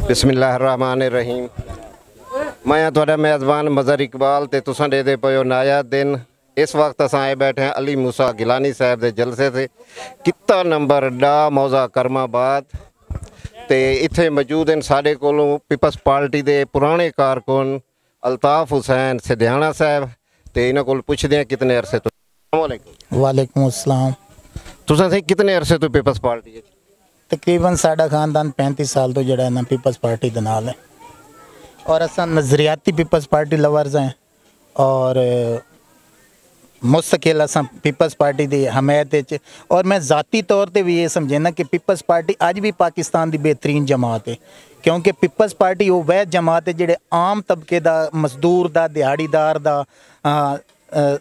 बिस्मिल्लाहिर्रहमानिर्रहीम। मैं तुहाडा मेज़बान मज़हर इकबाल ते तुसां दे पियो नाया दिन। इस वक्त असां आए बैठे हैं अली मूसा गिलानी साहब के जलसे से किता नंबर डा मौजा करमाबाद ते इत्थे मौजूद हैं साढ़े कोलों पीपल्स पार्टी के पुराने कारकुन अल्ताफ हुसैन सिद्धियाना साहब ते इन्हां कोल पुछदे हैं कितने अरसे तो। वालेकुम अस्सलाम। तुसां थे कितने अरसे तो पीपल्स पार्टी? तकरीबन साडा खानदान 35 साल तो जड़ा ना पीपल्स पार्टी के नाल है और असा नज़रियाती पीपल्स पार्टी लवर्स हैं और मुस्तकिल असा पीपल्स पार्टी की हमायत और मैं ज़ाती तौर पर भी ये समझना कि पीपल्स पार्टी अज भी पाकिस्तान की बेहतरीन जमात है, क्योंकि पीपल्स पार्टी वो वह जमात है जिहड़े आम तबके का मजदूर का दिहाड़ीदार का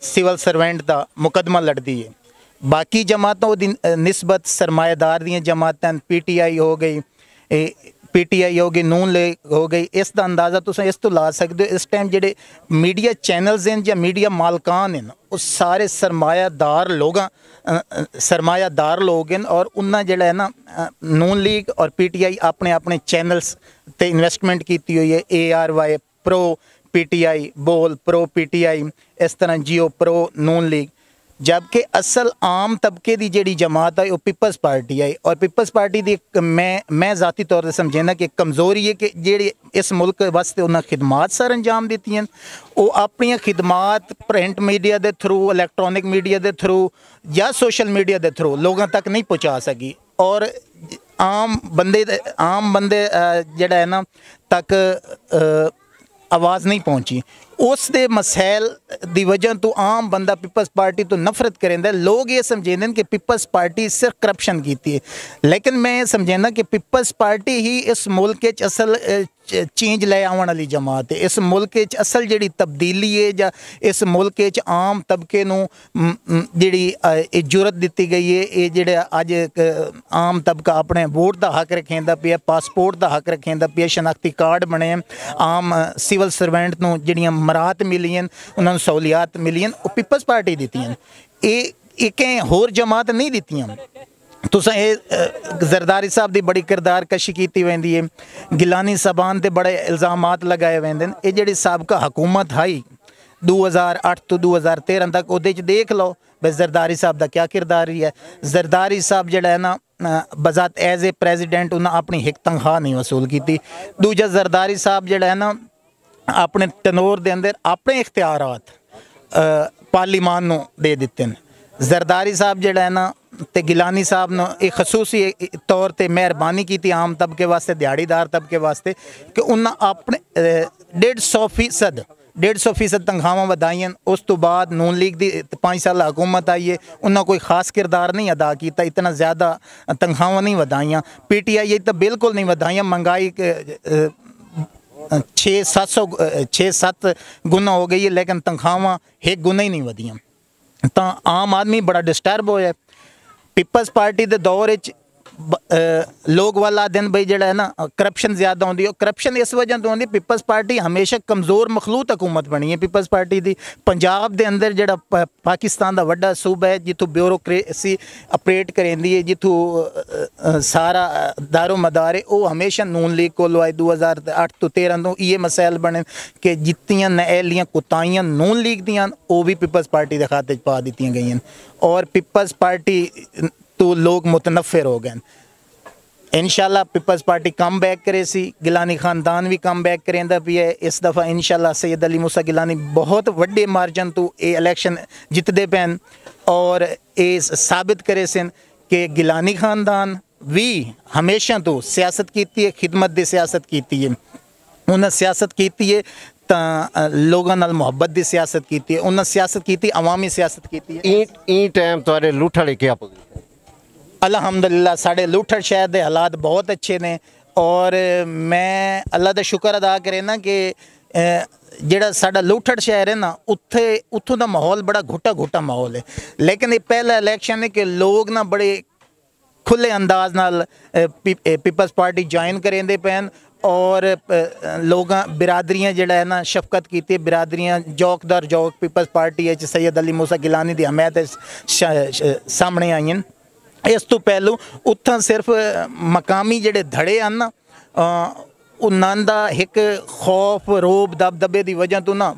सिविल सर्वेंट का मुकदमा लड़ती है। बाकी जमातों की निस्बत सरमाएदार दी जमातें PTI हो गई, PTI हो गई, नून लीग हो गई। इसका अंदाज़ा तुम इस तो ला सकते हो इस टाइम जेडे मीडिया चैनल्स हैं या मीडिया मालकान हैं वो सारे सरमायादार लोग हैं और उन्हें जड़ा है ना नून लीग और PTI अपने अपने चैनल्स ते इन्वेस्टमेंट की हुई है। ARY प्रो PTI, बोल प्रो PTI, इस तरह जियो प्रो नून लीग। जबकि असल आम तबके की जी जमात है वो पीपल्स पार्टी है और पीपल्स पार्टी की मैं ज़ाती तौर पर समझना कि कमज़ोरी है कि जेड़ी इस मुल्क वास्ते उन्हें खिदमात सर अंजाम दी हैं वो अपन खिदमात प्रिंट मीडिया के थ्रू, इलैक्ट्रॉनिक मीडिया के थ्रू या सोशल मीडिया के थ्रू लोगों तक नहीं पहुँचा सकी और आम बंदे जड़ा है ना तक आवाज़ नहीं पहुँची। उस दे मसैल दी वजह तो आम बंदा पीपल्स पार्टी तो नफरत करेंदा। लोग ये समझेंदे कि पीपल्स पार्टी सिर्फ करप्शन की है, लेकिन मैं समझना कि पीपल्स पार्टी ही इस मुल्क के असल चेंज ले आने वाली जमात है। इस मुल्क के असल जी तब्दीली है या इस मुल्क के आम तबके जी जुरत दी गई है ये जेडे अज आम तबका अपने वोट का हक रखेंदा पिया, पासपोर्ट का हक रखेंदा पिया, शनाख्ती कार्ड बने, आम सिविल सर्वेंट नूं जिहड़ियां मराहत मिलियन, उन्होंने सहूलियात मिलियन, वो पीपल्स पार्टी दित्तियां। ये कहीं होर जमात नहीं दित्तियां। तुसां जरदारी साहब की बड़ी किरदार कशी की वेंदी है, गिलानी साहबान ते बड़े इल्ज़ामात लगाए वेंदे। ये जिहड़ी साबका हुकूमत आई 2008 तो 2013 तक वो देख लो भाई जरदारी साहब का क्या किरदार ही है। जरदारी साहब जड़ा है ना बजात एज ए प्रेजिडेंट उन्हें अपनी एक तनख्वाह नहीं वसूल की। दूजा जरदारी साहब जड़ा है ना अपने टनोर के अंदर अपने इख्तियारात पार्लीमान नूं दे दिते हैं। जरदारी साहब जड़ा है ना ते गिलानी साहब ने एक खसूसी तौर पर मेहरबानी की आम तबके वास्ते, दिहाड़ीदार तबके वास्ते कि उन्हें अपने 150% तनख्वाहां वधाइयां। उस तो बाद नून लीग की 5 साल हुकूमत आई है, उन्हें कोई खास किरदार नहीं अदा किया, इतना ज़्यादा तनख्वाहां नहीं वधाइयां। PTI तो बिल्कुल नहीं वधाइयां, महंगाई 6-7 गुना हो गई है, लेकिन तनख्वाहां 1 गुना ही नहीं वधियां। तो आम आदमी बड़ा डिस्टर्ब होया। पीपल्स पार्टी के दौर लोग वाला दिन भाई जड़ा है ना करप्शन ज़्यादा होती है। करप्शन इस वजह तो होती, पीपल्स पार्टी हमेशा कमज़ोर मखलूत हुकूमत बनी है। पीपल्स पार्टी की पंजाब के अंदर जड़ा पाकिस्तान का वड्डा सूबा है जितों ब्यूरोक्रेसी ऑपरेट करेंदी है, जितों सारा दारो मदार है, वो हमेशा नून लीग को आई 2008 तो 13 तो ये मसैल बने कि जितनियां नैलियाँ कुताइयाँ नून लीग दियां वो भी पीपल्स पार्टी के खाते पा दी गई और पीपल्स पार्टी तो लोग मुतनफ़िर हो गए। इंशाल्लाह पीपल्स पार्टी कम बैक करे सी, गिलानी खानदान भी कम बैक करेंदा भी है। इस दफ़ा इंशाल्लाह सैयद अली मूसा गिलानी बहुत वड्डे मार्जन तो ये इलेक्शन जितदे पैन और ये साबित करे सन कि गिलानी खानदान भी हमेशा तो सियासत की है, खिदमत की सियासत की है। उन्हें सियासत की है लोगों नाल मुहब्बत की सियासत की है, उन्हें सियासत की अवामी सियासत की है। टाइम तुहाडे लुठड़ क्या अल्हम्दुलिल्लाह साढ़े लुठड़ शहर के हालात बहुत अच्छे ने और मैं अल्लाह का शुक्र अदा करें ना कि जेड़ा साडा लुठड़ शहर है ना उत्थों का माहौल बड़ा घुटा माहौल है। लेकिन ये पहला इलेक्शन है कि लोग ना बड़े खुले अंदाज नाल पीपल्स पार्टी ज्वाइन करेंदे पैन और लोग बिरादरियाँ जड़ा है ना शफकत की बिरादरियाँ जौक दर जौक पीपल्स पार्टी सैयद अली मूसा गिलानी की हमायत सामने आई हैं। इस तो पहलू उत्थां सिर्फ मकामी जेडे धड़े हैं ना उन्हां दा एक खौफ रोब दबदबे की वजह तो ना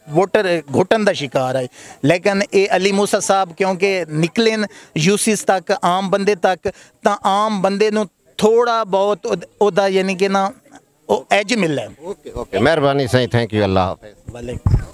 वोटर घुटन का शिकार है। लेकिन ये अली मूसा साहब क्योंकि निकले यूसीस तक आम बंदे तक, तो आम बंदे नू थोड़ा बहुत ओदा यानी कि ना एज मिले। ओके ओके, मेहरबानी साईं, थैंक यू, अल्लाह हाफिज़। वालेकुम।